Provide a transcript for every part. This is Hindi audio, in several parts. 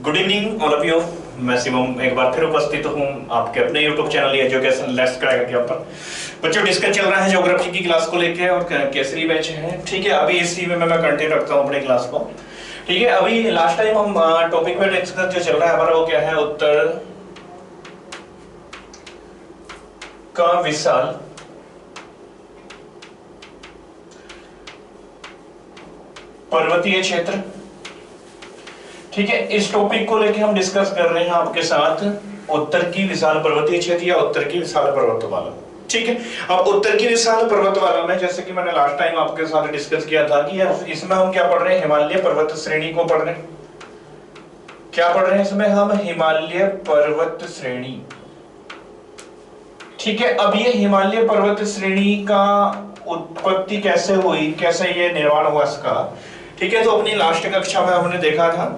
Good evening all of you. मैं शिवम एक बार फिर उपस्थित हूँ आपके अपने YouTube channel education let's crack के ऊपर। बच्चों डिस्कस चल रहा है ज्योग्राफी की क्लास को लेके और केसरी बैच है। ठीक है, अभी इसी में मैं कंटिन्यू रखता हूँ अपनी क्लास को। ठीक है, अभी लास्ट टाइम हम टॉपिक पे डिस्कस जो चल रहा है हमारा वो क्या है, उत्तर का विशाल पर्वतीय क्षेत्र। ठीक है, इस टॉपिक को लेके हम डिस्कस कर रहे हैं आपके साथ उत्तर की विशाल पर्वतीय क्षेत्र या उत्तर की विशाल पर्वतमाला। ठीक है, अब उत्तर की विशाल पर्वतमाला में जैसे कि मैंने लास्ट टाइम आपके साथ डिस्कस किया था कि इसमें हम क्या पढ़ रहे हैं, हिमालय पर्वत श्रेणी को पढ़ रहे हैं। क्या पढ़ रहे हैं इसमें हम, हिमालय पर्वत श्रेणी। ठीक है, अब ये हिमालय पर्वत श्रेणी का उत्पत्ति कैसे हुई, कैसे ये निर्माण हुआ इसका। ठीक है, तो अपनी लास्ट कक्षा में हमने देखा था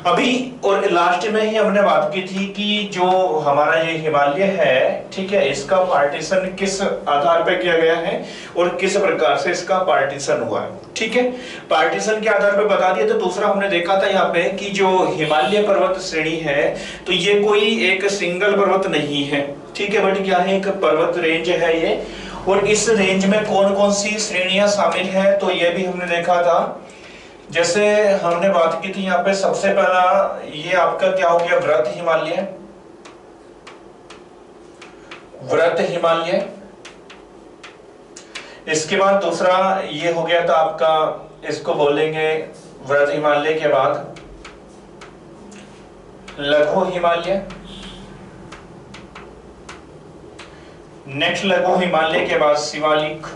अभी, और लास्ट में ही हमने बात की थी कि जो हमारा ये हिमालय है, ठीक है, इसका पार्टीशन किस आधार पर किया गया है और किस प्रकार से इसका पार्टीशन हुआ है। ठीक है, पार्टीशन के आधार पर बता दिया। तो दूसरा हमने देखा था यहाँ पे कि जो हिमालय पर्वत श्रेणी है तो ये कोई एक सिंगल पर्वत नहीं है। ठीक है, बट क्या है, एक पर्वत रेंज है ये, और इस रेंज में कौन कौन सी श्रेणियां शामिल है तो ये भी हमने देखा था। जैसे हमने बात की थी यहाँ पे, सबसे पहला ये आपका क्या हो गया, व्रत हिमालय। व्रत हिमालय। इसके बाद दूसरा ये हो गया था आपका, इसको बोलेंगे व्रत हिमालय के बाद लघु हिमालय। नेक्स्ट लघु हिमालय के बाद शिवालिक।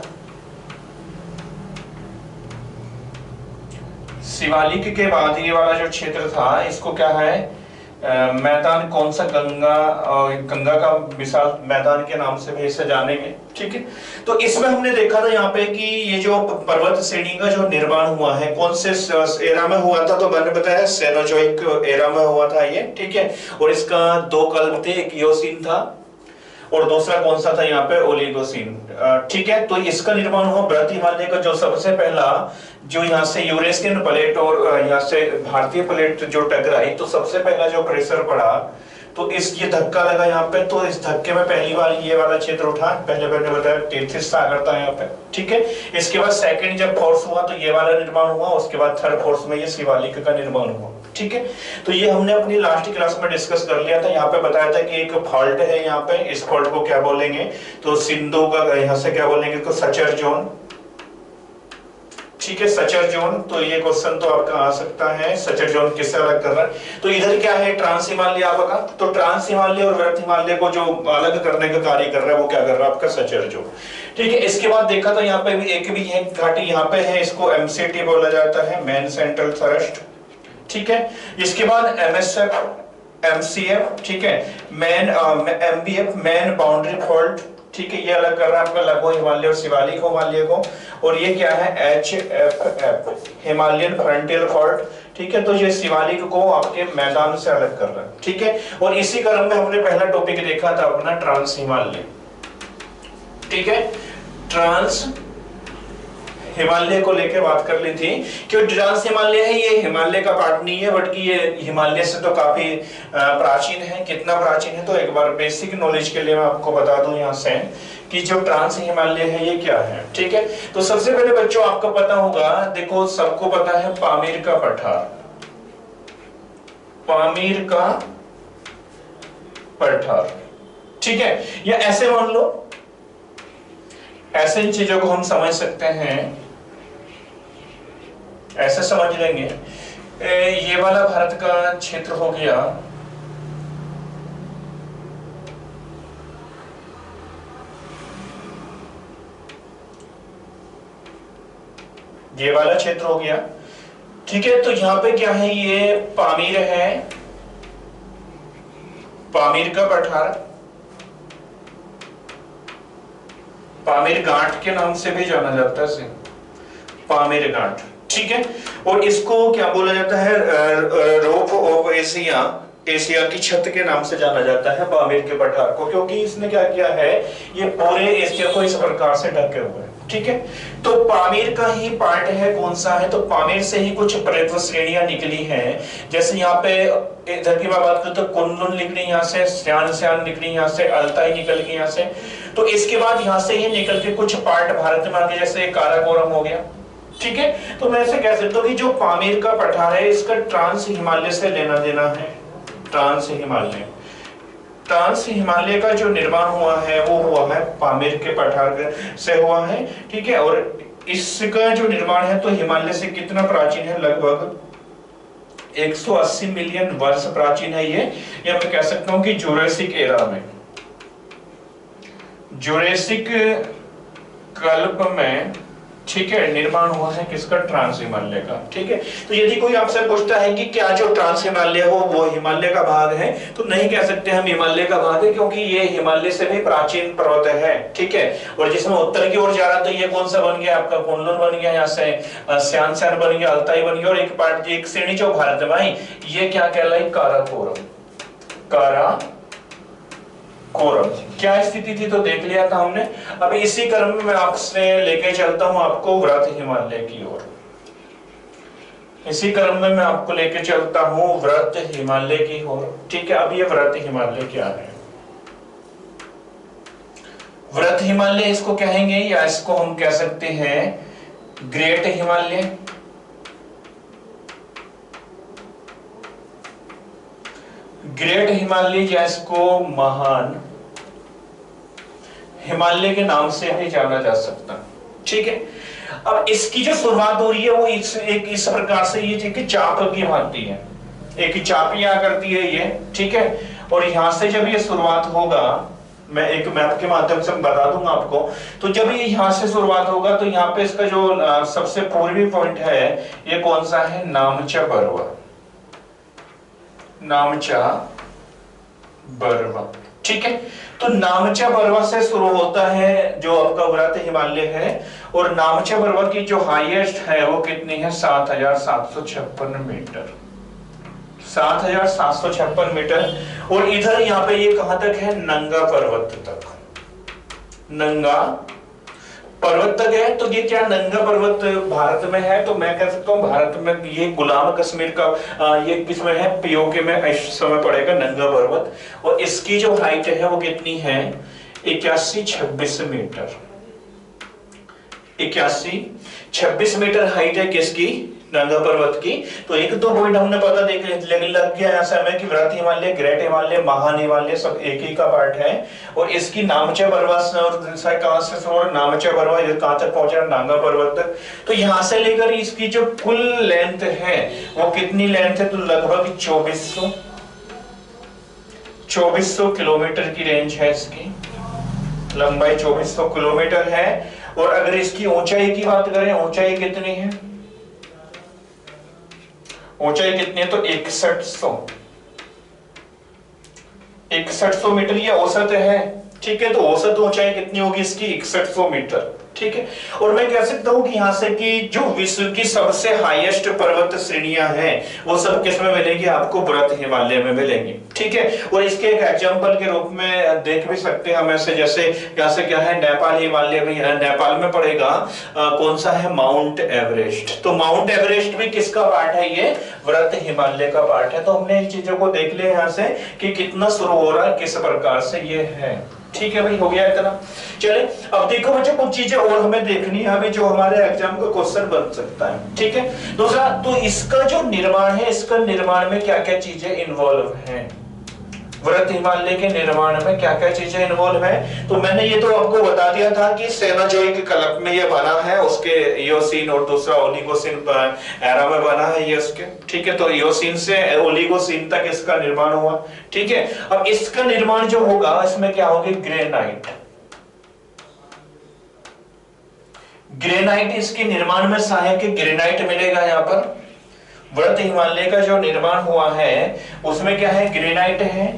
शिवालिक के बाद ये वाला जो क्षेत्र था इसको क्या है, मैदान कौन सा, गंगा, गंगा का विशाल मैदान के नाम से भी इसे जानेंगे। ठीक है, तो इसमें हमने देखा था यहाँ पे कि ये जो पर्वत श्रेणी का जो निर्माण हुआ है कौन से एरा में हुआ था, तो मैंने बताया सेनोजोइक एरा में हुआ था ये। ठीक है, और इसका दो काल थे, एक इयोसीन था और दूसरा कौन सा था यहाँ पे, ओलिगोसीन। ठीक है, तो इसका निर्माण हुआ व्रत हिमालय का, जो सबसे पहला जो यहाँ से यूरेशियन प्लेट और यहाँ से भारतीय प्लेट जो टकराई तो सबसे पहला जो प्रेशर पड़ा तो ये धक्का लगा यहाँ पे, तो इस धक्के में पहली बार ये वाला क्षेत्र उठा। पहले मैंने बताया तेथिस सागर था यहाँ पे। ठीक है, इसके बाद सेकंड जब फोर्स हुआ तो ये वाला निर्माण हुआ, उसके बाद थर्ड फोर्स में ये शिवालिक का निर्माण हुआ। ठीक है, तो ये हमने अपनी लास्ट क्लास में डिस्कस कर लिया था। यहाँ पे बताया था कि एक फॉल्ट है यहाँ पे, इस फॉल्ट को क्या बोलेंगे, तो सिंधु का यहाँ से क्या बोलेंगे, तो सचर जोन। ठीक है, सचर जोन, तो ये क्वेश्चन तो आपका आ सकता है, सचर जोन किससे अलग कर रहा है। तो इधर क्या है, ट्रांस हिमालय आपका, तो ट्रांस हिमालय और व्रत हिमालय को जो अलग करने का कार्य कर रहा है वो क्या कर रहा है, आपका सचर जोन। ठीक है, इसके बाद देखा था यहाँ पे भी एक भी है घाटी यहाँ पे है, इसको एमसीटी बोला जाता है, मेन सेंट्रल थ्रस्ट। ठीक है, इसके बाद एमएसएफ, एमसीएफ, ठीक है, main MBF, main boundary fault. ठीक है, ये अलग कर रहा है आपका लघु हिमालय और शिवालिक हिमालय को। और ये क्या है, एचएफएफ, हिमालयन फ्रंटियर फॉल्ट। ठीक है, तो ये शिवालिक को आपके मैदान से अलग कर रहा है। ठीक है, और इसी क्रम में हमने पहला टॉपिक देखा था अपना ट्रांस हिमालय। ठीक है, ट्रांस हिमालय को लेके बात कर ली थी। क्यों ट्रांस हिमालय है, ये हिमालय का पार्ट नहीं है, बल्कि ये हिमालय से तो काफी प्राचीन है। कितना प्राचीन है, तो एक बार बेसिक नॉलेज के लिए मैं आपको बता दूं यहाँ से कि जो ट्रांस हिमालय है ये क्या है। ठीक है, तो सबसे पहले बच्चों आपको पता होगा, देखो सबको पता है पामीर का पठार। पामीर का पठार। ठीक है, या ऐसे मान लो, ऐसे चीजों को हम समझ सकते हैं, ऐसे समझ लेंगे। ये वाला भारत का क्षेत्र हो गया, ये वाला क्षेत्र हो गया। ठीक है, तो यहां पे क्या है, ये पामीर है, पामीर का पठार, पामीर घाट के नाम से भी जाना जाता है, पामीर घाट। ठीक है, और इसको क्या बोला जाता है, रोप ऑफ एशिया, एशिया की छत के नाम से जाना जाता है पामीर के पठार को, क्योंकि इसने क्या किया है, ये पूरे एशिया को इस प्रकार से ढके हुए है। ठीक है। तो पामीर का ही पार्ट है, कौन सा है, तो पामीर से ही कुछ पर्वत श्रेणियां निकली हैं। जैसे यहाँ पे इधर की मैं बात करूं तो कुनलुन निकली यहाँ से, स्यान स्यान निकली यहाँ से, अल्ताई निकल गई यहाँ से। तो इसके बाद यहाँ से ही निकल के कुछ पार्ट भारत में आगे, जैसे काराकोरम हो गया, ठीक है। तो मैं ऐसे कह सकता हूँ कि जो पामीर का पठार है इसका ट्रांस हिमालय से लेना देना है। ट्रांस हिमालय, ट्रांस हिमालय का जो निर्माण हुआ है वो हुआ है पामीर के पठार से हुआ है, ठीक है। और इसका जो निर्माण है तो हिमालय से कितना प्राचीन है, लगभग 180 मिलियन वर्ष प्राचीन है ये। या मैं कह सकता हूं कि जुरासिक एरा में, जुरासिक कल्प में, ठीक है, निर्माण हुआ है किसका, ट्रांस हिमालय का, ठीक है। तो यदि कोई आपसे पूछता है कि क्या जो ट्रांस हिमालय हो वो हिमालय का भाग है, तो नहीं कह सकते हम हिमालय का भाग है, क्योंकि ये हिमालय से भी प्राचीन पर्वत है, ठीक है। और जिसमें उत्तर की ओर जा रहा, तो ये कौन सा बन गया आपका, कुनलुन बन गया, यहाँ से स्यान स्यान बन गया, अल्ताई बन गया, और एक पार्ट, एक श्रेणी जो भारत में आई ये क्या कहलाई, काराकोरम। काराकोरम क्या स्थिति थी तो देख लिया था हमने। अब इसी क्रम में मैं आपसे लेके चलता हूं आपको व्रत हिमालय की ओर। इसी क्रम में मैं आपको लेके चलता हूं व्रत हिमालय की ओर, ठीक है। अब ये व्रत हिमालय क्या है, व्रत हिमालय इसको कहेंगे, या इसको हम कह सकते हैं ग्रेट हिमालय, ग्रेट हिमालय, या इसको महान हिमालय के नाम से भी जाना जा सकता, ठीक है। अब इसकी जो शुरुआत हो रही है वो इस प्रकार से, ये कि चाप की भांति है, एक चाप यहाँ करती है ये, ठीक है। और यहां से जब ये शुरुआत होगा, मैं एक मैप के माध्यम से बता दूंगा आपको, तो जब ये यहां से शुरुआत होगा तो यहाँ पे इसका जो सबसे पूर्वी पॉइंट है ये कौन सा है, नामचा बरवा, नामचा बरवा, ठीक है। तो नामचा बरवा से शुरू होता है जो आपका व्रत हिमालय है, और नामचा बरवा की जो हाईएस्ट है वो कितनी है, 7,756 मीटर, 7,756 मीटर। और इधर यहाँ पे ये कहां तक है, नंगा पर्वत तक, नंगा पर्वत तक है। तो ये क्या नंगा पर्वत भारत में है, तो मैं कह सकता हूँ भारत में ये गुलाम कश्मीर का ये किसमें है, पीओके में इस समय पड़ेगा नंगा पर्वत। और इसकी जो हाइट है वो कितनी है, 8126 मीटर, 8126 मीटर हाइट है किसकी, नंगा पर्वत की। तो एक दो पॉइंट हमने पता देख लग गया ऐसा हमें कि व्रत हिमालय, ग्रेट हिमालय, महान हिमालय सब एक ही का पार्ट है। और इसकी नामचा बरवा और कहां से शुरू, नामचा बरवा कहां तक पहुंचा, नांगा पर्वत तक। तो यहां से लेकर इसकी जो कुल लेंथ है वो कितनी लेंथ है, तो लगभग 2400 किलोमीटर की रेंज है, इसकी लंबाई 2400 किलोमीटर है। और अगर इसकी ऊंचाई की बात करें, ऊंचाई कितनी है, ऊंचाई कितनी है, तो 6100 मीटर ये औसत है, ठीक है। तो औसत ऊंचाई कितनी होगी इसकी, 6100 मीटर, ठीक है। और मैं कह सकता हूं कि यहां से कि जो विश्व की सबसे हाईएस्ट पर्वत श्रेणियां हैं वो सब किसमें मिलेंगी आपको, व्रत हिमालय में मिलेंगी, ठीक है। और इसके एक एग्जांपल के रूप में देख भी सकते हैं हम ऐसे, जैसे यहाँ से क्या है, नेपाल हिमालय में, नेपाल में पड़ेगा कौन सा है, माउंट एवरेस्ट। तो माउंट एवरेस्ट भी किसका पार्ट है, ये व्रत हिमालय का पार्ट है। तो हमने इन चीजों को देख लिया यहाँ से कि कितना शुरू हो रहा है, किस प्रकार से ये है, ठीक है भाई, हो गया इतना। चले अब देखो बच्चों, कुछ चीजें और हमें देखनी है अभी जो हमारे एग्जाम का क्वेश्चन बन सकता है, ठीक है। दूसरा, तो इसका जो निर्माण है, इसका निर्माण में क्या क्या चीजें इन्वॉल्व हैं, व्रत हिमालय के निर्माण में क्या क्या चीजें इन्वॉल्व है। तो मैंने ये तो आपको बता दिया था कि सेनोजोइक कल्प में ये बना है, उसके इयोसीन और दूसरा ओलिगोसीन एरा में बना है ये उसके, ठीक है। तो इयोसीन से ओलिगोसीन तक इसका निर्माण हुआ, ठीक है। अब इसका निर्माण जो होगा इसमें क्या होगी, ग्रेनाइट, ग्रेनाइट इसके निर्माण में सहायक ग्रेनाइट मिलेगा। यहाँ पर व्रत हिमालय का जो निर्माण हुआ है उसमें क्या है, ग्रेनाइट है,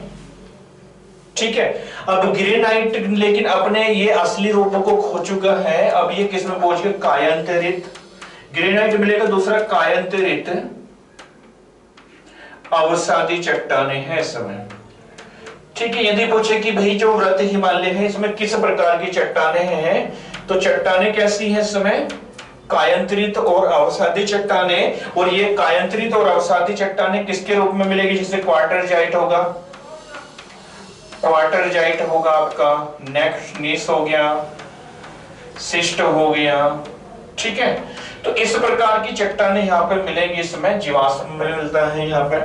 ठीक है। अब ग्रेनाइट लेकिन अपने ये असली रूप को खो चुका है, अब ये किसमें पहुंच गया, कायांतरित ग्रेनाइट मिलेगा। दूसरा, कायांतरित अवसादी चट्टाने हैं इस समय, ठीक है। यदि पूछे कि भाई जो व्रत हिमालय है इसमें किस प्रकार की चट्टाने हैं, तो चट्टाने कैसी है इस समय? कायांतरित और अवसादी चट्टाने। और ये कायांतरित और अवसादी चट्टाने किसके रूप में मिलेगी? जैसे क्वार्टरजाइट होगा, क्वार्टरजाइट होगा आपका, नेक्स्ट नीस हो गया, सिस्ट हो गया, ठीक है। तो इस प्रकार की चट्टाने यहाँ पे मिलेंगी, इसमें जीवाश्म में मिलता है यहाँ पे,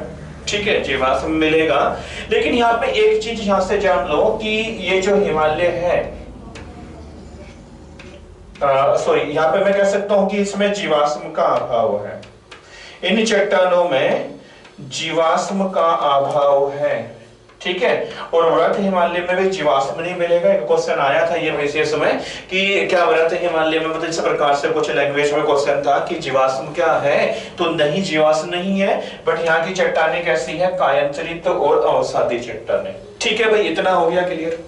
ठीक है, जीवाश्म मिलेगा। लेकिन यहाँ पे एक चीज यहाँ से जान लो कि ये जो हिमालय है, सॉरी, यहाँ पे मैं कह सकता हूं कि इसमें जीवाश्म का अभाव है, इन चट्टानों में जीवाश्म का अभाव है, ठीक है। और व्रत हिमालय में भी जीवाश्म नहीं मिलेगा। एक क्वेश्चन आया था ये विशेष में कि क्या व्रत हिमालय में, मतलब इस प्रकार से कुछ लैंग्वेज में क्वेश्चन था कि जीवाश्म क्या है, तो नहीं, जीवाश्म नहीं है। बट यहाँ की चट्टाने कैसी है? कायांतरित और अवसादी चट्टाने, ठीक है भाई, इतना हो गया क्लियर।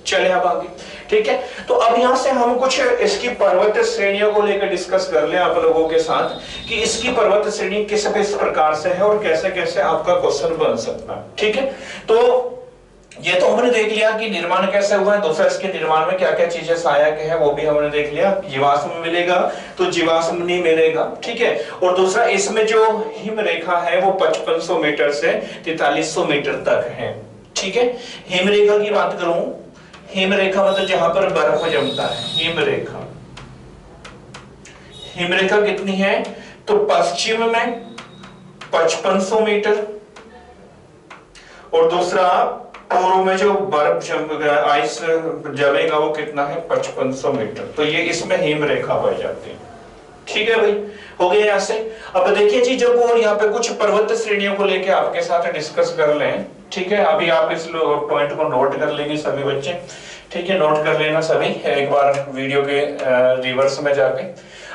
चले अब आगे, ठीक है। तो अब यहां से हम कुछ इसकी पर्वत श्रेणियों को लेकर डिस्कस कर लें आप लोगों के साथ कि इसकी पर्वत श्रेणी किस प्रकार से है और कैसे कैसे आपका क्वेश्चन बन सकता है, ठीक है। तो ये तो हमने देख लिया कि निर्माण कैसे हुआ है। दूसरा, इसके निर्माण में क्या क्या चीजें सहायक है वो भी हमने देख लिया। जीवाश्म मिलेगा तो जीवाश्म नहीं मिलेगा, ठीक है। और दूसरा, इसमें जो हिम रेखा है वो 5500 मीटर से 4300 मीटर तक है, ठीक है। हिम रेखा की बात करूं, हिम रेखा मतलब जहां पर बर्फ जमता है, हिम रेखा। हिम रेखा कितनी है? तो पश्चिम में 5500 मीटर, और दूसरा पूर्व में जो बर्फ आइस जमेगा वो कितना है? 5500 मीटर। तो ये इसमें हिम रेखा बन जाती है, ठीक है भाई, हो गया यहाँ से। अब देखिए चीजों को, और यहाँ पे कुछ पर्वत श्रेणियों को लेके आपके साथ डिस्कस कर लें, ठीक है। अभी आप इस पॉइंट को नोट कर लेंगे सभी बच्चे, ठीक है, नोट कर लेना सभी एक बार वीडियो के रिवर्स में जाके।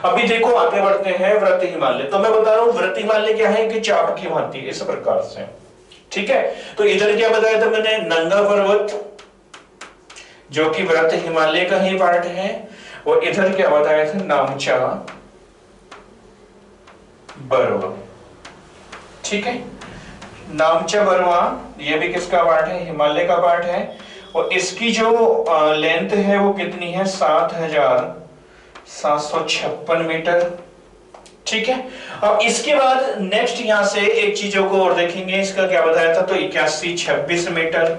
अभी देखो आगे बढ़ते हैं, व्रत हिमालय। तो मैं बता रहा हूँ व्रत हिमालय क्या है कि चाप की भांति इस प्रकार से, ठीक है। तो इधर क्या बताया था मैंने? नंगा पर्वत जो कि व्रत हिमालय का ही पार्ट है, और इधर क्या बताया था? नामचा बरवा, ठीक है। नामचा बरवा ये भी किसका पार्ट है? हिमालय का पार्ट है। और इसकी जो लेंथ है वो कितनी है? 7756 मीटर, ठीक है। अब इसके बाद नेक्स्ट यहां से एक चीजों को और देखेंगे, इसका क्या बताया था? तो 8126 मीटर,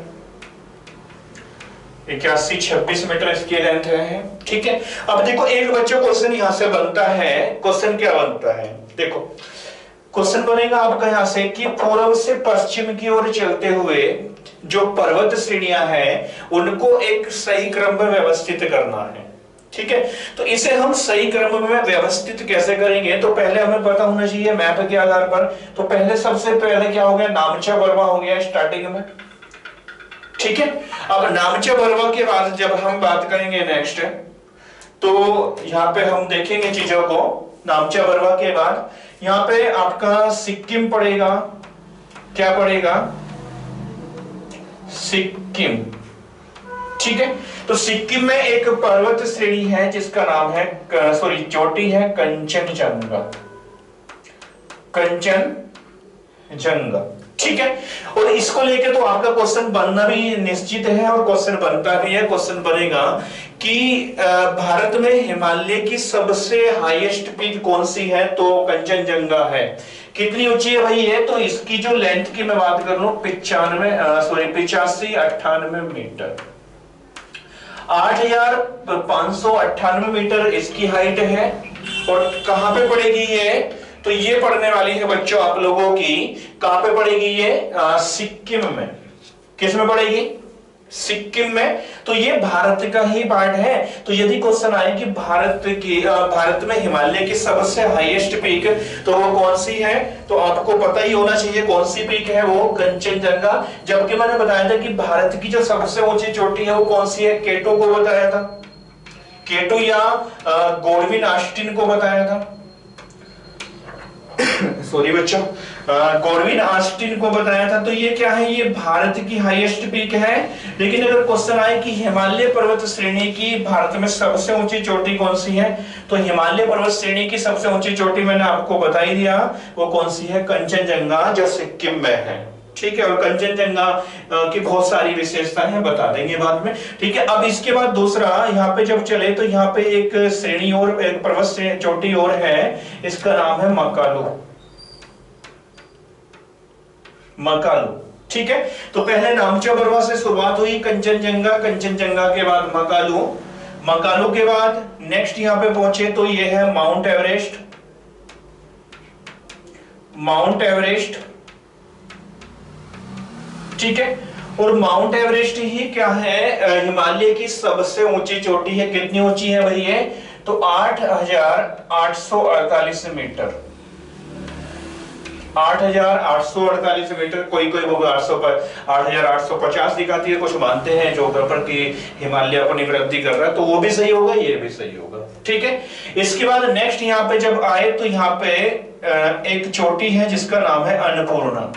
8126 मीटर इसकी लेंथ है, ठीक है। अब देखो एक बच्चों क्वेश्चन यहां से बनता है, क्वेश्चन क्या बनता है? देखो क्वेश्चन बनेगा आपका यहां से कि पूर्व से पश्चिम की ओर चलते हुए जो पर्वत श्रेणियां हैं उनको एक सही क्रम में व्यवस्थित करना है, ठीक है। तो इसे हम सही क्रम में व्यवस्थित कैसे करेंगे? तो पहले हमें पता होना चाहिए मैप के आधार पर। तो पहले सबसे पहले क्या हो गया? नामचा बरवा हो गया स्टार्टिंग में, ठीक है। अब नामचा बरवा के बाद जब हम बात करेंगे नेक्स्ट, तो यहाँ पे हम देखेंगे चीजों को। नामचा बरवा के बाद यहाँ पे आपका सिक्किम पड़ेगा, क्या पड़ेगा? सिक्किम, ठीक है। तो सिक्किम में एक पर्वत श्रेणी है जिसका नाम है, सॉरी चोटी है, कंचनजंगा, कंचनजंगा, ठीक है। और इसको लेके तो आपका क्वेश्चन बनना भी निश्चित है, और क्वेश्चन बनता भी है। क्वेश्चन बनेगा कि भारत में हिमालय की सबसे हाईएस्ट पीक कौन सी है? तो कंचनजंगा है। कितनी ऊंची है भाई ये? तो इसकी जो लेंथ की मैं बात कर लूं 8598 मीटर, 8598 मीटर इसकी हाइट है। और कहां पे पड़ेगी ये? तो ये पड़ने वाली है बच्चों आप लोगों की, कहां पे पड़ेगी ये? सिक्किम में। किस में पड़ेगी? सिक्किम में। तो ये भारत का ही पार्ट है। तो यदि क्वेश्चन आए कि भारत में हिमालय की सबसे हाईएस्ट पीक तो वो कौन सी है? तो आपको पता ही होना चाहिए कौन सी पीक है, वो कंचनजंगा। जबकि मैंने बताया था कि भारत की जो सबसे ऊंची चोटी है वो कौन सी है? केटू को बताया था, केटू या गोडविन ऑस्टिन को बताया था, सॉरी बच्चों, गोडविन ऑस्टिन को बताया था। तो ये क्या है? ये भारत की हाईएस्ट पीक है। लेकिन अगर क्वेश्चन आए कि हिमालय पर्वत श्रेणी की भारत में सबसे ऊंची चोटी कौन सी है, तो हिमालय पर्वत श्रेणी की सबसे ऊंची चोटी मैंने आपको बता ही दिया, वो कौन सी है? कंचनजंगा, जो सिक्किम में है, ठीक है, और कंचनजंगा की बहुत सारी विशेषताएं हैं, बता देंगे बाद में। ठीक है, अब इसके बाद दूसरा यहाँ पे जब चले तो यहाँ पे एक श्रेणी और एक पर्वत चोटी और है, इसका नाम है मकालू। मकालू, ठीक है। तो पहले नामचा बरवा से शुरुआत हुई, कंचनजंगा, कंचनजंगा के बाद मकालू, मकालू के बाद नेक्स्ट यहाँ पे पहुंचे तो ये है माउंट एवरेस्ट। माउंट एवरेस्ट, ठीक है, और माउंट एवरेस्ट ही क्या है, हिमालय की सबसे ऊंची चोटी है। कितनी ऊंची है भाई ये, तो 8,848 मीटर, 8,848 मीटर। कोई कोई वो 8,850 दिखाती है, कुछ मानते हैं जो ऊपर की हिमालय अपनी वृद्धि कर रहा है, तो वो भी सही होगा, ये भी सही होगा। ठीक है, इसके बाद नेक्स्ट यहाँ पे जब आए तो यहाँ पे एक चोटी है जिसका नाम है अन्नपूर्णा।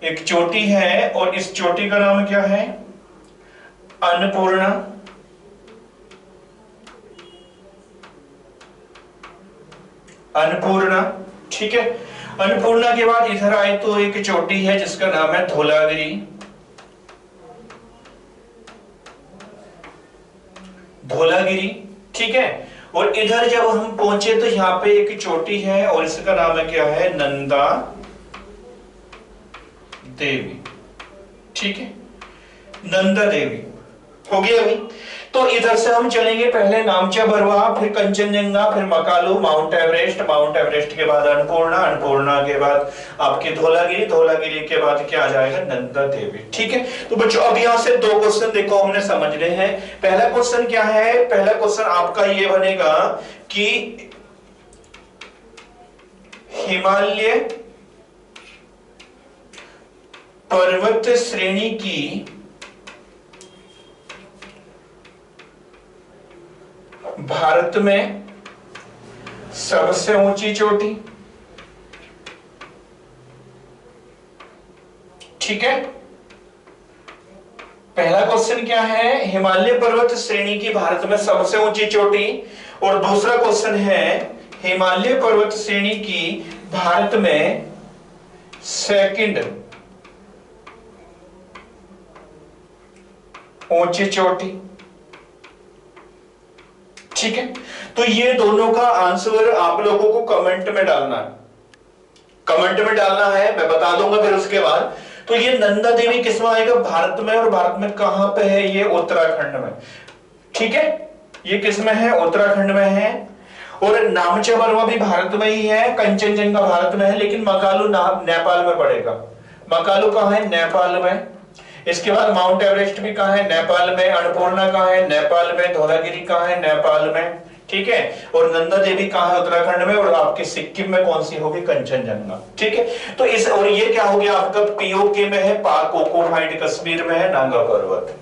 एक चोटी है और इस चोटी का नाम क्या है, अन्नपूर्णा। अन्नपूर्णा, ठीक है। अन्नपूर्णा के बाद इधर आए तो एक चोटी है जिसका नाम है धौलागिरी। धौलागिरी, ठीक है। और इधर जब हम पहुंचे तो यहाँ पे एक चोटी है और इसका नाम है क्या है, नंदा देवी। ठीक है, नंदा देवी हो गया अभी। तो इधर से हम चलेंगे, पहले नामचा बरवा, फिर कंचनजंगा, फिर Makalu, mount Everest, mount Everest के बाद अन्नपूर्णा, अन्नपूर्णा के बाद आपकी धौलागिरी, धौलागिरी के बाद क्या आ जाएगा, नंदा देवी। ठीक है, तो बच्चों अब यहां से दो क्वेश्चन देखो हमने समझने हैं। पहला क्वेश्चन क्या है, पहला क्वेश्चन आपका ये बनेगा कि हिमालय पर्वत श्रेणी की भारत में सबसे ऊंची चोटी। ठीक है, पहला क्वेश्चन क्या है, हिमालय पर्वत श्रेणी की भारत में सबसे ऊंची चोटी, और दूसरा क्वेश्चन है हिमालय पर्वत श्रेणी की भारत में सेकंड ऊंची चोटी। ठीक है, तो ये दोनों का आंसर आप लोगों को कमेंट में डालना है, कमेंट में डालना है, मैं बता दूंगा फिर उसके बाद। तो ये नंदा देवी किसमें आएगा, भारत में, और भारत में कहां पे है, ये उत्तराखंड में। ठीक है, ये किसमें है, उत्तराखंड में है। और नामचा बरवा भी भारत में ही है, कंचनजंगा भारत में है, लेकिन मकालू नेपाल में पड़ेगा। मकालू कहां है, नेपाल में। इसके बाद माउंट एवरेस्ट भी कहां है, नेपाल में। अन्नपूर्णा कहां है, नेपाल में। धौलागिरी कहां है, नेपाल में। ठीक है, और नंदा देवी कहां है, उत्तराखंड में। और आपके सिक्किम में कौन सी होगी, कंचनजंगा। ठीक है, तो इस, और ये क्या हो गया आपका, पीओके में है, पाक कोको फाइंड कश्मीर में है, नांगा पर्वत।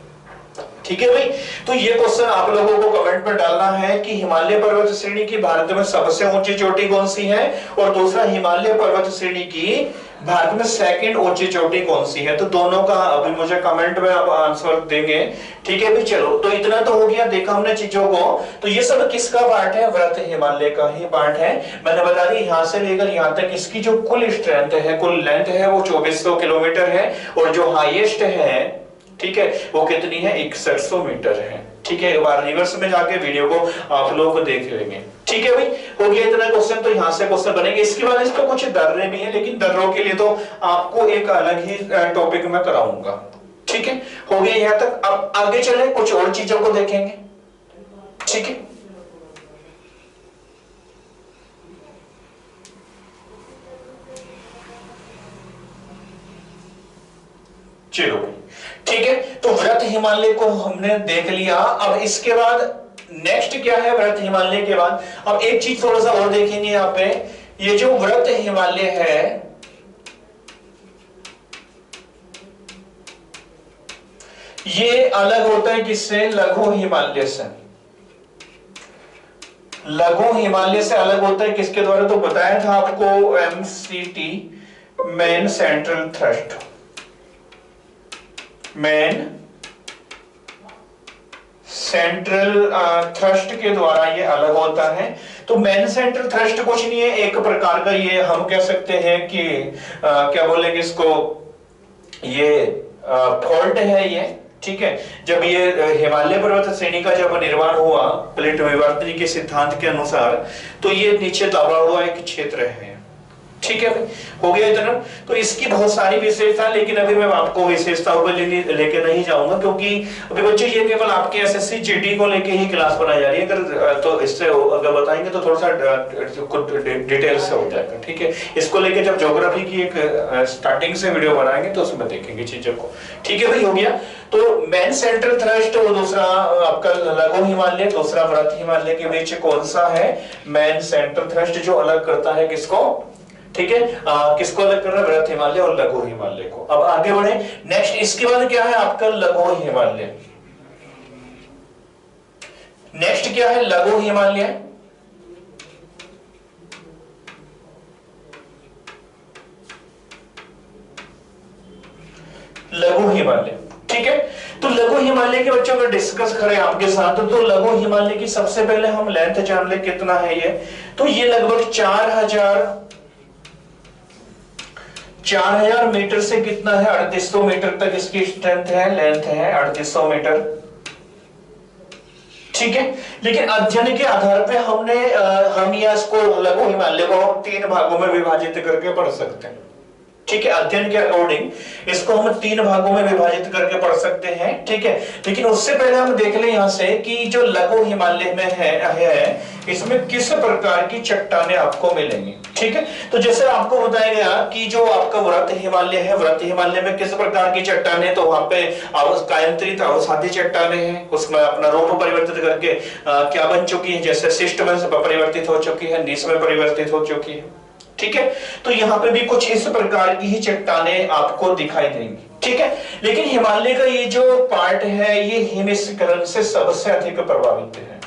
ठीक है भाई, तो ये क्वेश्चन आप लोगों को कमेंट में डालना है कि हिमालय पर्वत श्रेणी की भारत में सबसे ऊंची चोटी कौन सी है, और दूसरा हिमालय पर्वत श्रेणी की भारत में सेकंड ऊंची चोटी कौन सी है। तो दोनों का अभी मुझे कमेंट में आप आंसर देंगे। ठीक है भाई, चलो तो इतना तो हो गया, देखा हमने चीजों को। तो ये सब किसका पार्ट है, व्रत हिमालय का ही पार्ट है। मैंने बता दी यहां से लेकर यहां तक इसकी जो कुल स्ट्रेंथ है, कुल लेंथ है, वो 2400 किलोमीटर है, और जो हाईएस्ट है, ठीक है, वो कितनी है, 6100 मीटर है। ठीक है, एक बार रिवर्स में जाके वीडियो को आप लोग देख लेंगे। ठीक है भाई, हो गया इतना क्वेश्चन। तो यहां से क्वेश्चन बनेंगे। इसके बाद इसको कुछ दर्रे भी हैं, लेकिन दर्रों के लिए तो आपको एक अलग ही टॉपिक में कराऊंगा। ठीक है, हो गया यहां तक। अब आगे चले, कुछ और चीजों को देखेंगे। ठीक है, चलो ठीक है, तो व्रत हिमालय को हमने देख लिया। अब इसके बाद नेक्स्ट क्या है, व्रत हिमालय के बाद अब एक चीज थोड़ा सा और देखेंगे यहाँ पे। ये जो व्रत हिमालय है, ये अलग होता है किससे, लघु हिमालय से। लघु हिमालय से अलग होता है किसके द्वारा, तो बताया था आपको, MCT, main central thrust. Main central thrust के द्वारा ये अलग होता है। तो मेन सेंट्रल थ्रस्ट कुछ नहीं है, एक प्रकार का ये हम कह सकते हैं कि क्या बोलेंगे इसको, ये फॉल्ट है ये, ठीक है। जब ये हिमालय पर्वत श्रेणी का जब निर्माण हुआ प्लेट विवर्तन के सिद्धांत के अनुसार, तो ये नीचे दबा हुआ एक क्षेत्र है, ठीक है। हो गया इतना। तो इसकी बहुत सारी विशेषता, लेकिन अभी मैं आपको विशेषताओं पर लेके नहीं जाऊंगा, क्योंकि अभी बच्चों ये केवल आपके एसएससी जीडी को लेके ही क्लास बनाई जा रही है। अगर तो इससे अगर बताएंगे तो थोड़ा सा डिटेल से हो जाएगा, ठीक है। इसको लेके जब ज्योग्राफी की एक स्टार्टिंग से वीडियो बनाएंगे तो उसमें देखेंगे चीजों को, ठीक है भाई। हो गया। तो मेन सेंट्रल थ्रस्ट और दूसरा आपका लघु हिमालय, दूसरा वृत्त हिमालय के बीच कौन सा है? मेन सेंट्रल थ्रस्ट, जो अलग करता है किसको, ठीक है। किसको अलग कर रहा है? वृत्त हिमालय और लघु हिमालय को। अब आगे बढ़े। नेक्स्ट इसके बाद क्या है आपका? लघु हिमालय। नेक्स्ट क्या है? लघु हिमालय। लघु हिमालय, ठीक है। तो लघु हिमालय के बच्चों का डिस्कस करें आपके साथ, तो लघु हिमालय की सबसे पहले हम लेंथ जान ले कितना है ये। तो ये लगभग 4000 मीटर से कितना है? 3800 मीटर तक इसकी स्ट्रेंथ है, लेंथ है 3800 मीटर, ठीक है। लेकिन अध्ययन के आधार पे हम या इसको लघु हिमालय को 3 भागों में विभाजित करके पढ़ सकते हैं, ठीक है। अध्ययन के अकॉर्डिंग इसको हम 3 भागों में विभाजित करके पढ़ सकते हैं, ठीक है। लेकिन उससे पहले हम देख लें यहां से कि जो लघु हिमालय में है इसमें किस प्रकार की चट्टानें आपको मिलेंगी, ठीक है। तो जैसे आपको बताया गया कि जो आपका वृत्त हिमालय है, वृत्त हिमालय में किस प्रकार की चट्टानें, तो वहां पे कायांतरित अवसादी चट्टानें हैं, उसमें अपना रूप परिवर्तित करके क्या बन चुकी है, जैसे शिष्ट में परिवर्तित हो चुकी है, निश में परिवर्तित हो चुकी है, ठीक है। तो यहाँ पे भी कुछ इस प्रकार की ही चट्टानें आपको दिखाई देंगी, ठीक है। लेकिन हिमालय का ये जो पार्ट है ये हिमस्खलन से सबसे अधिक प्रभावित है,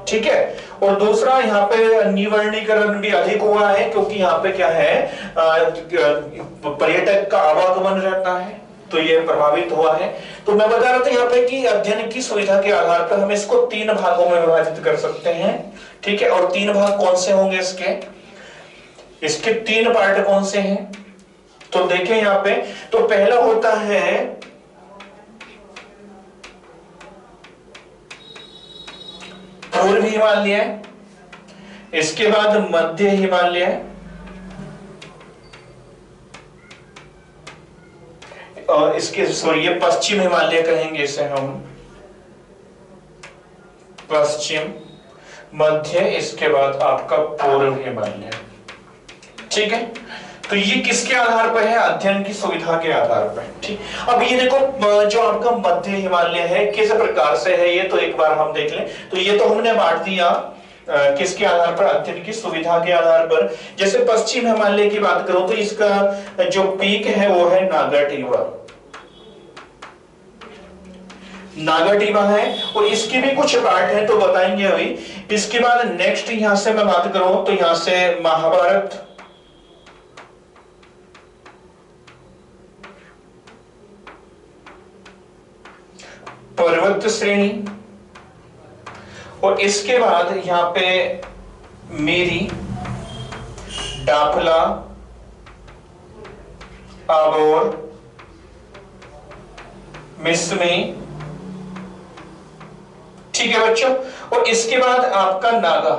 ठीक है। और दूसरा यहाँ पे निवर्णीकरण भी अधिक हुआ है, क्योंकि यहाँ पे क्या है, पर्यटक का आवागमन रहता है, तो ये प्रभावित हुआ है। तो मैं बता रहा था यहाँ पे कि अध्ययन की सुविधा के आधार पर हम इसको 3 भागों में विभाजित कर सकते हैं, ठीक है। और 3 भाग कौन से होंगे इसके 3 पार्ट कौन से हैं? तो देखें यहाँ पे, तो पहला होता है पूर्व हिमालय, इसके बाद मध्य हिमालय, और इसके सॉरी ये पश्चिम हिमालय कहेंगे इसे हम, पश्चिम, मध्य, इसके बाद आपका पूर्व हिमालय, ठीक है। तो ये किसके आधार पर है? अध्ययन की सुविधा के आधार पर, ठीक। अब ये देखो जो आपका मध्य हिमालय है किस प्रकार से है ये, तो एक बार हम देख लें। तो ये तो हमने बांट दिया किसके आधार पर? अध्ययन की सुविधा के आधार पर। जैसे पश्चिम हिमालय की बात करूं तो इसका जो पीक है वो है नागाटीवा है, और इसके भी कुछ पार्ट है तो बताएंगे अभी। इसके बाद नेक्स्ट यहां से मैं बात करूं तो यहां से महाभारत, पर्वत श्रेणी, और इसके बाद यहां पे मेरी, डाफला, आबोर, मिसमी, ठीक है बच्चों। और इसके बाद आपका नागा।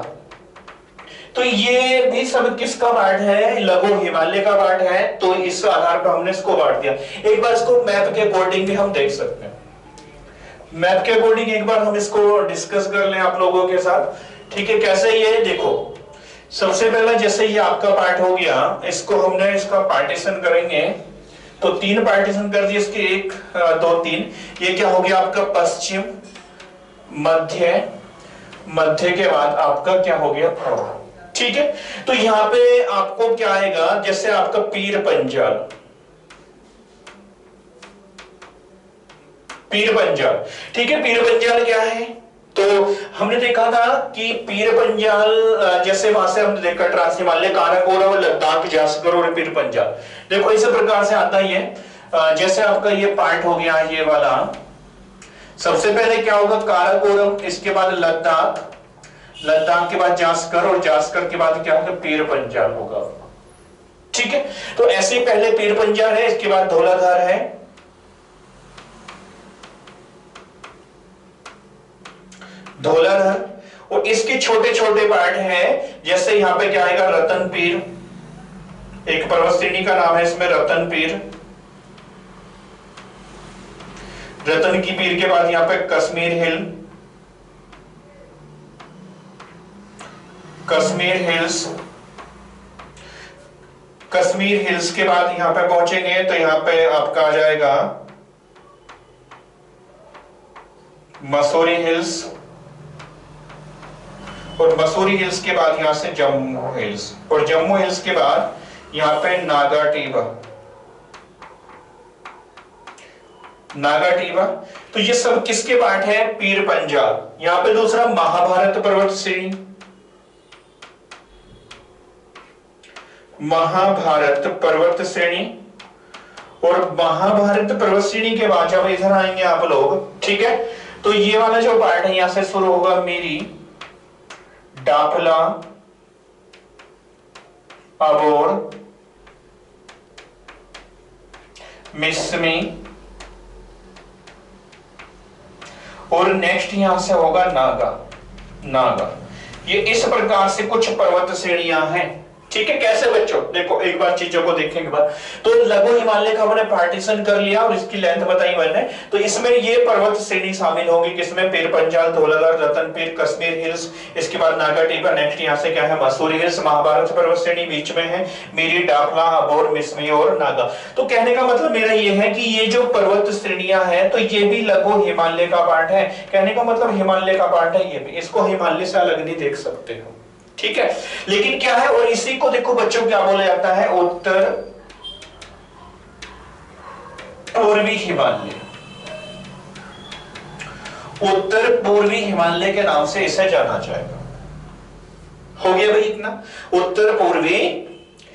तो ये भी सब किसका पार्ट है? लघु हिमालय का पार्ट है। तो इस आधार पर हमने इसको बांट दिया। एक बार इसको मैप के अकॉर्डिंग भी हम देख सकते हैं। मैप के अकॉर्डिंग एक बार हम इसको डिस्कस कर लें आप लोगों के साथ, ठीक है। कैसे ये देखो, सबसे पहले जैसे ये आपका पार्ट हो गया, इसको हमने इसका पार्टीशन करेंगे, तो 3 पार्टीशन कर दिए इसके, 1 2 3। ये क्या हो गया आपका? पश्चिम, मध्य के बाद आपका क्या हो गया? पूर्व, ठीक है। तो यहां पे आपको क्या आएगा? जैसे आपका पीर पंजाल, ठीक है। पीर पंजाल क्या है? तो हमने देखा था कि पीर पंजाल, जैसे वहां से हमने देखा ट्रांस हिमालय, काराकोरम, लद्दाख, जास्कर और पीर पंजाल। देखो इस प्रकार से आता ही है। जैसे आपका ये पार्ट हो गया ये वाला, सबसे पहले क्या होगा, काराकोरम, इसके बाद लद्दाख, लद्दाख के बाद जास्कर, और जास्कर के बाद क्या होगा, पीर पंजाल होगा। ठीक है, तो ऐसे पहले पीर पंजाल है, इसके बाद धौलाधार है, धौलाधार, और इसके छोटे छोटे पार्ट हैं, जैसे यहां पे क्या आएगा, रतन पीर, एक पर्वत श्रेणी का नाम है इसमें रतन पीर, रतन की पीर के बाद यहां पे कश्मीर हिल, कश्मीर हिल्स, कश्मीर हिल्स के बाद यहां पे पहुंचेंगे तो यहां पे आपका आ जाएगा मसूरी हिल्स, और मसूरी हिल्स के बाद यहां से जम्मू हिल्स, और जम्मू हिल्स के बाद यहां पे नागा टीबा, नागा टीबा। तो ये सब किसके पार्ट है, पीर पंजाल। यहां पे दूसरा महाभारत पर्वत श्रेणी, महाभारत पर्वत श्रेणी, और महाभारत पर्वत श्रेणी के बाद जब इधर आएंगे आप लोग, ठीक है, तो ये वाला जो पार्ट है यहां से शुरू होगा मेरी डाफला, अबोर, मिसमी, और नेक्स्ट यहां से होगा नागा, नागा। ये इस प्रकार से कुछ पर्वत श्रेणियां हैं। ठीक है, कैसे बच्चों, देखो एक बार चीजों को देखेंगे बाद, तो लघु हिमालय का हमने पार्टीशन कर लिया और इसकी लेंथ बताई मैंने, तो इसमें ये पर्वत श्रेणी शामिल होगी, किसमें, पीर पंजाल, धौलाधार, रतन पीर, कश्मीर हिल्स, इसके बाद नागा टीबा, नेक्स्ट यहाँ से क्या है, मसूरी हिल्स, महाभारत पर्वत श्रेणी बीच में है, मेरी डाफला, अबोर, मिसमी और नागा। तो कहने का मतलब मेरा ये है कि ये जो पर्वत श्रेणियां हैं तो ये भी लघु हिमालय का पार्ट है, कहने का मतलब हिमालय का पार्ट है ये भी, इसको हिमालय से अलग नहीं देख सकते हो। ठीक है, लेकिन क्या है, और इसी को देखो बच्चों क्या बोला जाता है, उत्तर पूर्वी हिमालय, उत्तर पूर्वी हिमालय के नाम से इसे जाना जाएगा। हो गया भाई इतना, उत्तर पूर्वी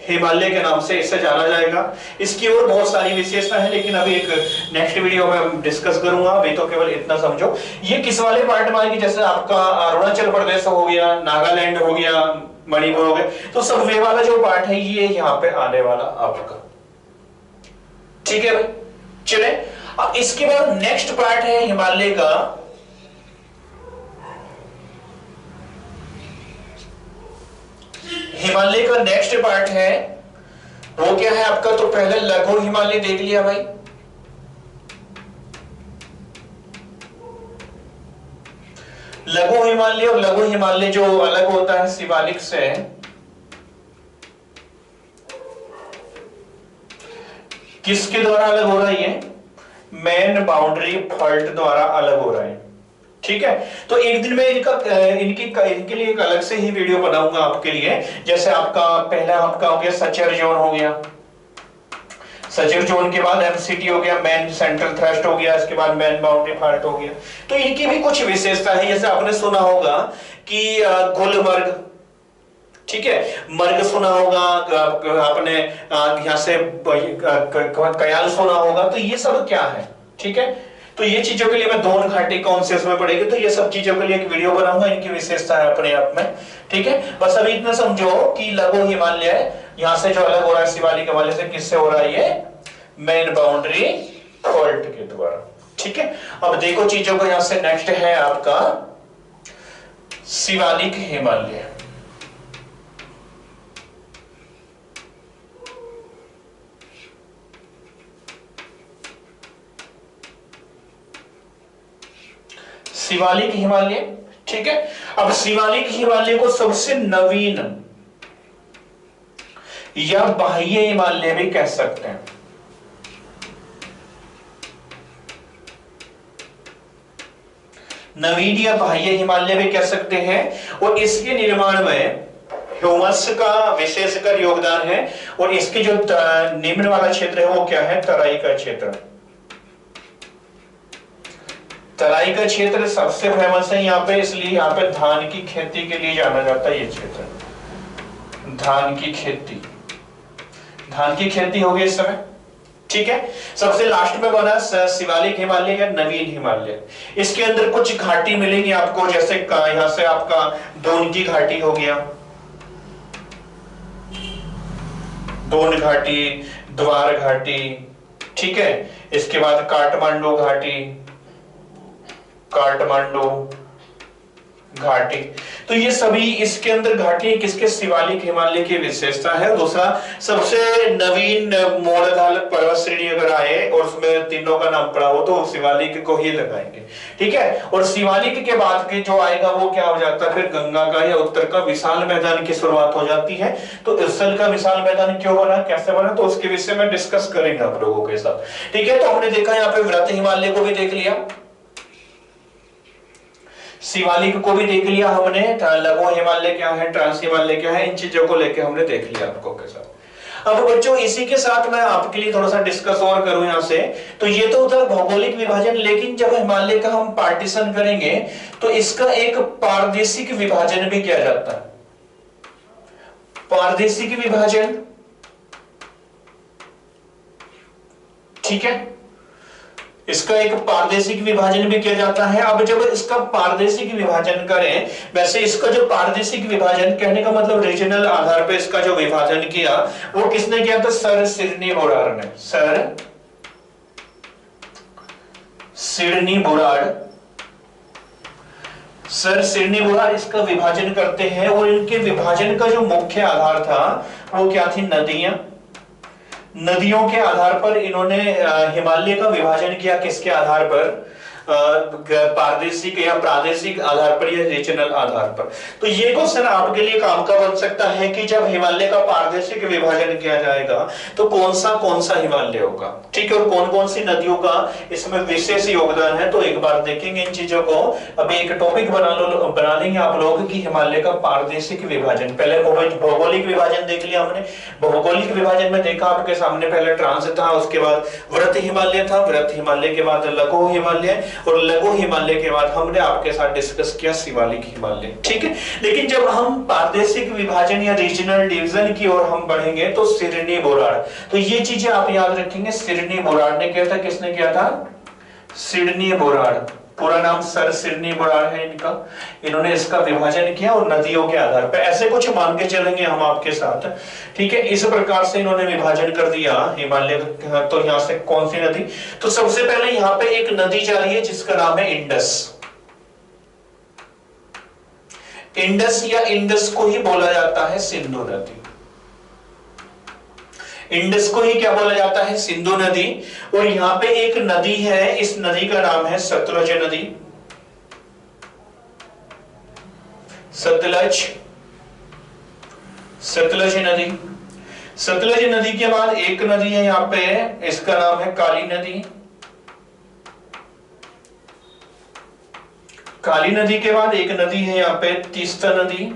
हिमालय के नाम से इसे जाना जाएगा। इसकी और बहुत सारी विशेषता है, लेकिन अभी एक नेक्स्ट वीडियो में डिस्कस करूंगा, अभी तो केवल इतना समझो। ये किस वाले पार्ट में आएगी, जैसे आपका अरुणाचल प्रदेश हो गया, नागालैंड हो गया, मणिपुर हो गया, तो सब वे वाला जो पार्ट है ये यहाँ पे आने वाला आपका। ठीक है भाई, चले अब इसके बाद नेक्स्ट पार्ट है हिमालय का, हिमालय का नेक्स्ट पार्ट है वो क्या है आपका, तो पहले लघु हिमालय देख लिया भाई, लघु हिमालय, और लघु हिमालय जो अलग होता है शिवालिक से, किसके द्वारा अलग हो रहा है, ये मेन बाउंड्री फॉल्ट द्वारा अलग हो रहा है। ठीक है, तो एक दिन में इनके लिए एक अलग से ही वीडियो बनाऊंगा आपके लिए। जैसे आपका पहला आपका हो गया सचर जोन हो गया, सचर जोन के बाद एमसीटी हो गया, मेन सेंट्रल थ्रस्ट हो गया, इसके बाद मेन बाउंड्री फॉल्ट हो गया। तो इनकी भी कुछ विशेषता है, जैसे आपने सुना होगा कि गुलमर्ग, ठीक है, मर्ग सुना होगा आपने, यहां से कयाल सुना होगा, तो ये सब क्या है। ठीक है, तो ये चीजों के लिए मैं दोन घाटी कौन से उसमें पड़ेगी, तो ये सब चीजों के लिए एक वीडियो बनाऊंगा, इनकी विशेषता है अपने आप में। ठीक है, बस अभी इतना समझो कि लघु हिमालय यहां से जो अलग हो रहा है शिवालिक हिमालय से, किससे हो रहा है, ये मेन बाउंड्री फॉल्ट के द्वारा। ठीक है, अब देखो चीजों को, यहां से नेक्स्ट है आपका शिवालिक हिमालय। शिवालिक हिमालय, ठीक है, अब शिवालिक हिमालय को सबसे नवीन या बाह्य हिमालय भी कह सकते हैं। नवीन या बाह्य हिमालय भी कह सकते हैं, और इसके निर्माण में ह्यूमस का विशेषकर योगदान है, और इसके जो निम्न वाला क्षेत्र है वो क्या है, तराई का क्षेत्र। तराई का क्षेत्र सबसे फेमस है यहाँ पे, इसलिए यहाँ पे धान की खेती के लिए जाना जाता है ये क्षेत्र। धान की खेती, धान की खेती होगी इस समय। ठीक है। सबसे लास्ट में बना शिवालिक हिमालय या नवीन हिमालय। इसके अंदर कुछ घाटी मिलेंगी आपको, जैसे यहां से आपका दोन की घाटी हो गया, दोन घाटी, द्वार घाटी, ठीक है। इसके बाद काठमांडू घाटी, काठमांडू घाटी। तो ये सभी इसके अंदर घाटी किसके, शिवालिक हिमालय की विशेषता है। दूसरा सबसे नवीन मोड़धाल पर्वत श्रेणी अगर आए और उसमें तीनों का नाम पड़ा हो तो शिवालिक को ही लगाएंगे, ठीक है। और शिवालिक के बाद के जो आएगा वो क्या हो जाता है, फिर गंगा का या उत्तर का विशाल मैदान की शुरुआत हो जाती है। तो इर्सल का विशाल मैदान क्यों बना, कैसे बना, तो उसके विषय में डिस्कस करेंगे आप लोगों के साथ, ठीक है। तो हमने देखा यहाँ पे व्रत हिमालय को भी देख लिया, शिवालिक को भी देख लिया हमने, लघु हिमालय क्या है, ट्रांस हिमालय क्या है, इन चीजों को लेके हमने देख लिया आपको के साथ। अब बच्चों इसी के साथ मैं आपके लिए थोड़ा सा डिस्कस और करूं यहां से, तो ये तो होता है भौगोलिक विभाजन, लेकिन जब हिमालय का हम पार्टीशन करेंगे तो इसका एक पारदेशिक विभाजन भी किया जाता है। पारदेशिक विभाजन, ठीक है, इसका एक पारदेशिक विभाजन भी किया जाता है। अब जब इसका पारदेशिक विभाजन करें, वैसे इसका जो पारदेशिक विभाजन कहने का मतलब रीजनल आधार पर इसका जो विभाजन किया वो किसने किया था, सर सिडनी बुराड़ ने। सर सिडनी बुराड़, सर सिडनी बुराड़ इसका विभाजन करते हैं। और इनके विभाजन का जो मुख्य आधार था वो क्या थी, नदियां। नदियों के आधार पर इन्होंने हिमालय का विभाजन किया, किसके आधार पर, पारदेशिक या प्रादेशिक आधार पर या रीजनल आधार पर। तो ये क्वेश्चन आपके लिए काम का बन सकता है कि जब हिमालय का पारदेशिक विभाजन किया जाएगा तो कौन सा हिमालय होगा, ठीक है, और कौन कौन सी नदियों का इसमें विशेष योगदान है। तो एक बार देखेंगे इन चीजों को। अभी एक टॉपिक बना लेंगे आप लोग कि हिमालय का पारदेशिक विभाजन। पहले भौगोलिक विभाजन देख लिया हमने, भौगोलिक विभाजन में देखा आपके सामने पहले ट्रांस था, उसके बाद व्रत हिमालय था, व्रत हिमालय के बाद लघु हिमालय, और लघु हिमालय के बाद हमने आपके साथ डिस्कस किया शिवालिक हिमालय, ठीक है। लेकिन जब हम प्रादेशिक विभाजन या रीजनल डिवीजन की ओर हम बढ़ेंगे तो सिडनी बुराड़, तो ये चीजें आप याद रखेंगे। सिडनी बुराड़ ने किया था, किसने किया था, सिडनी बुराड़, पूरा नाम सर सिडनी बुराड़ है इनका। इन्होंने इसका विभाजन किया और नदियों के आधार पर, ऐसे कुछ मान के चलेंगे हम आपके साथ, ठीक है। इस प्रकार से इन्होंने विभाजन कर दिया हिमालय। तो यहां से कौन सी नदी, तो सबसे पहले यहां पे एक नदी जा रही है जिसका नाम है इंडस। इंडस या इंडस को ही बोला जाता है सिंधु नदी। इंडस को ही क्या बोला जाता है, सिंधु नदी। और यहां पे एक नदी है, इस नदी का नाम है सतलज नदी। सतलज, सतलज नदी। सतलज नदी के बाद एक नदी है यहां पे, इसका नाम है काली नदी। काली नदी के बाद एक नदी है यहां पे तीस्ता नदी।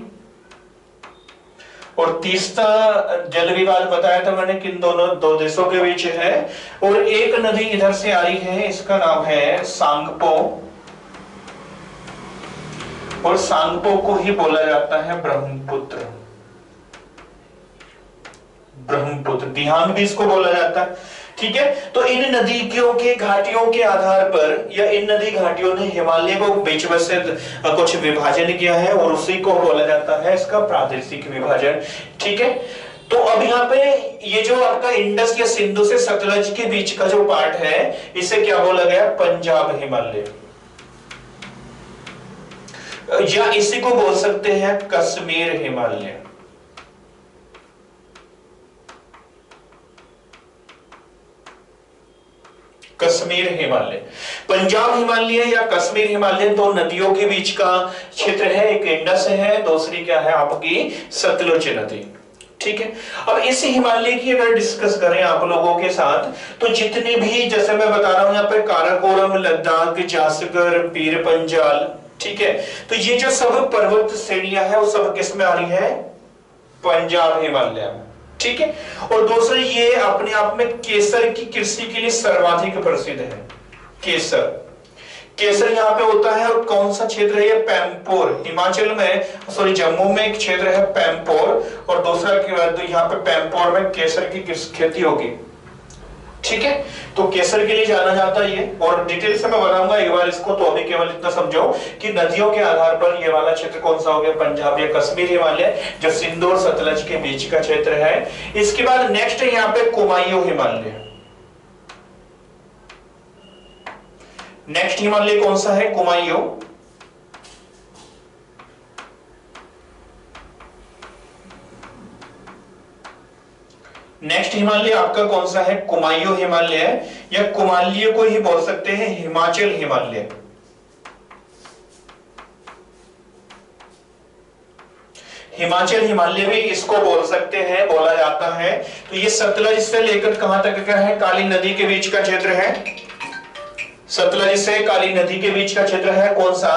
और तीस्ता जल विवाद बताया था मैंने किन दो देशों के बीच है। और एक नदी इधर से आ रही है, इसका नाम है सांगपो। और सांगपो को ही बोला जाता है ब्रह्मपुत्र। ब्रह्मपुत्र, दिहांग भी इसको बोला जाता है, ठीक है। तो इन नदियों के घाटियों के आधार पर या इन नदी घाटियों ने हिमालय को बीच में से कुछ विभाजन किया है और उसी को बोला जाता है इसका प्रादेशिक विभाजन, ठीक है। तो अब यहाँ पे ये जो आपका इंडस या सिंधु से सतलज के बीच का जो पार्ट है इसे क्या बोला गया, पंजाब हिमालय, या इसी को बोल सकते हैं कश्मीर हिमालय। कश्मीर हिमालय, पंजाब हिमालय या कश्मीर हिमालय दो नदियों के बीच का क्षेत्र है। एक इंडस है, दूसरी क्या है आपकी सतलुज नदी, ठीक है। अब इस हिमालय की अगर डिस्कस करें आप लोगों के साथ तो जितने भी, जैसे मैं बता रहा हूं यहाँ पे काराकोरम, लद्दाख, जासकर, पीर पंजाल, ठीक है। तो ये जो सब पर्वत श्रेणियां है वो सब किस में आ रही है, पंजाब हिमालय में, ठीक है। और दूसरा ये अपने आप में केसर की कृषि के लिए सर्वाधिक प्रसिद्ध है। केसर, केसर यहाँ पे होता है। और कौन सा क्षेत्र है ये, पैम्पोर, हिमाचल में, सॉरी जम्मू में एक क्षेत्र है पैम्पोर, और दूसरा यहाँ पे पैम्पोर में केसर की खेती होगी, ठीक है, तो केसर के लिए जाना जाता है ये, और डिटेल से मैं बताऊंगा एक बार इसको, तो अभी केवल इतना समझो कि नदियों के आधार पर ये वाला क्षेत्र कौन सा हो गया, पंजाब या कश्मीर हिमालय, जो सिंध और सतलज के बीच का क्षेत्र है। इसके बाद नेक्स्ट है यहाँ पे कुमायूं हिमालय। नेक्स्ट हिमालय कौन सा है, कुमायूं। नेक्स्ट हिमालय आपका कौन सा है, कुमायूं हिमालय, या कुमाल्य को ही बोल सकते हैं हिमाचल हिमालय। हिमाचल हिमालय भी इसको बोल सकते हैं, बोला जाता है। तो ये सतलज से लेकर कहां तक का है, काली नदी के बीच का क्षेत्र है। सतलज से काली नदी के बीच का क्षेत्र है कौन सा,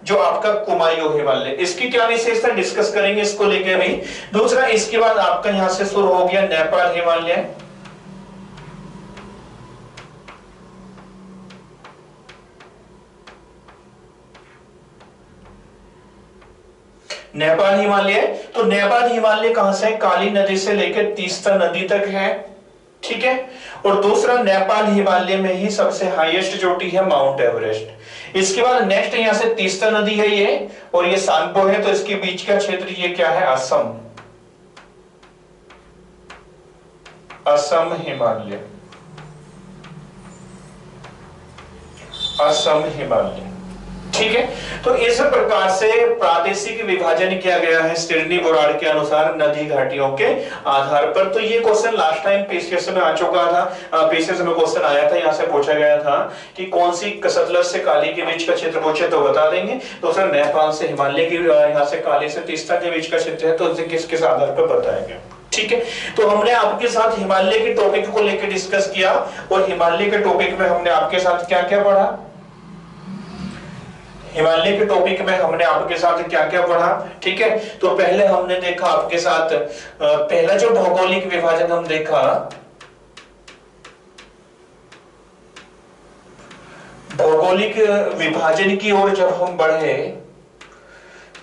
जो आपका कुमायूं हिमालय। इसकी क्या विशेषता डिस्कस करेंगे इसको लेके भी। दूसरा, इसके बाद आपका यहां से शुरू हो गया नेपाल हिमालय। नेपाल हिमालय, तो नेपाल हिमालय कहां से, काली नदी से लेकर तीस्ता नदी तक है, ठीक है। और दूसरा, नेपाल हिमालय में ही सबसे हाईएस्ट चोटी है माउंट एवरेस्ट। इसके बाद नेक्स्ट यहां से तीस्ता नदी है ये, और ये सांगपो है, तो इसके बीच का क्षेत्र ये क्या है, असम। असम हिमालय, असम हिमालय, ठीक है। तो इस प्रकार से प्रादेशिक विभाजन किया गया है स्टिर्नी बोराड़ के अनुसार नदी घाटियों के आधार पर। तो ये क्वेश्चन लास्ट टाइम पीसीएस में आ चुका था, पीसीएस में क्वेश्चन आया था, यहाँ से पूछा गया था कि कौन सी सतलज से काली के बीच का क्षेत्र पूछे तो बता देंगे। तो सर नेपाल से हिमालय की, यहाँ से काली से तीस्ता के बीच का क्षेत्र है, तो इसे किस किस आधार पर बताएंगे, ठीक है। तो हमने आपके साथ हिमालय के टॉपिक को लेकर डिस्कस किया, और हिमालय के टॉपिक में हमने आपके साथ क्या क्या पढ़ा, हिमालय के टॉपिक में हमने आपके साथ क्या क्या पढ़ा, ठीक है। तो पहले हमने देखा आपके साथ, पहला जो भौगोलिक विभाजन हम देखा, भौगोलिक विभाजन की ओर जब हम बढ़े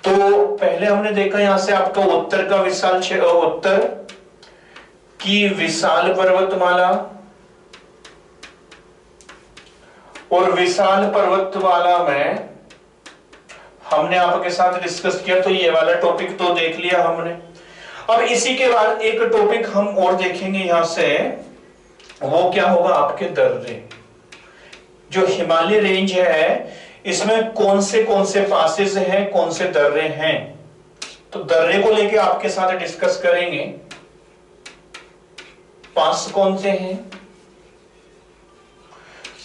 तो पहले हमने देखा यहां से आपका उत्तर का विशाल, उत्तर की विशाल पर्वतमाला, और विशाल पर्वतमाला में हमने आपके साथ डिस्कस किया, तो ये वाला टॉपिक तो देख लिया हमने। अब इसी के बाद एक टॉपिक हम और देखेंगे यहां से, वो क्या होगा, आपके दर्रे। जो हिमालय रेंज है इसमें कौन से पासेस हैं, कौन से दर्रे हैं, तो दर्रे को लेके आपके साथ डिस्कस करेंगे। पास कौन से हैं,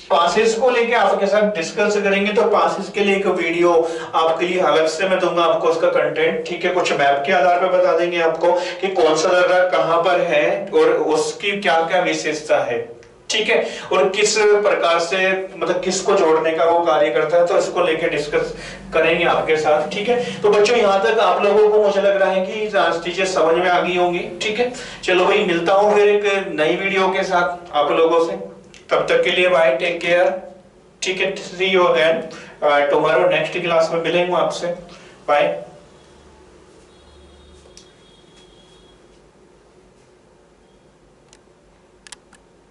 पासेस को लेके आपके साथ डिस्कस करेंगे। तो पासेस के लिए एक वीडियो आपके लिए अलग से मैं दूंगा आपको उसका कंटेंट, ठीक है। कुछ मैप के आधार पर बता देंगे आपको कि कौन सा दर्रा कहां पर है और उसकी क्या क्या विशेषता है, ठीक है, और किस प्रकार से मतलब किसको जोड़ने का वो कार्य करता है, तो इसको लेके डिस्कस करेंगे आपके साथ, ठीक है। तो बच्चों यहाँ तक आप लोगों को मुझे लग रहा है कि चीजें समझ में आ गई होंगी, ठीक है। चलो भाई, मिलता हूँ फिर एक नई वीडियो के साथ आप लोगों से, तब तक के लिए बाय, टेक केयर, ठीक है। See you again tomorrow, next class में मिलेंगे आपसे, बाय।